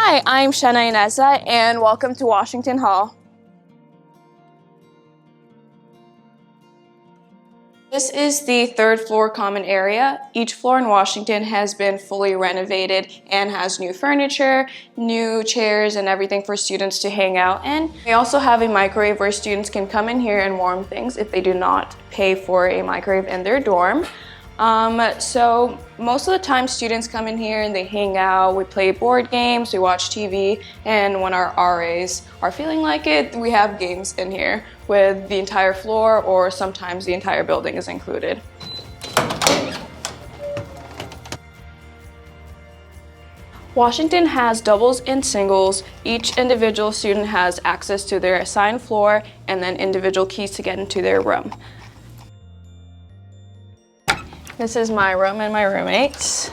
Hi, I'm Shanna Ineza, and welcome to Washington Hall. This is the third floor common area. Each floor in Washington has been fully renovated and has new furniture, new chairs, and everything for students to hang out in. We also have a microwave where students can come in here and warm things if they do not pay for a microwave in their dorm. So most of the time students come in here and they hang out, we play board games, we watch TV, and when our RAs are feeling like it, we have games in here with the entire floor, or sometimes the entire building is included. Washington has doubles and singles. Each individual student has access to their assigned floor and then individual keys to get into their room. This is my room and my roommates.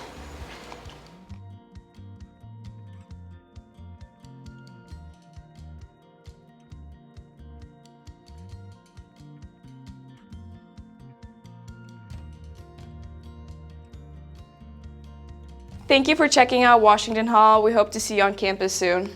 Thank you for checking out Washington Hall. We hope to see you on campus soon.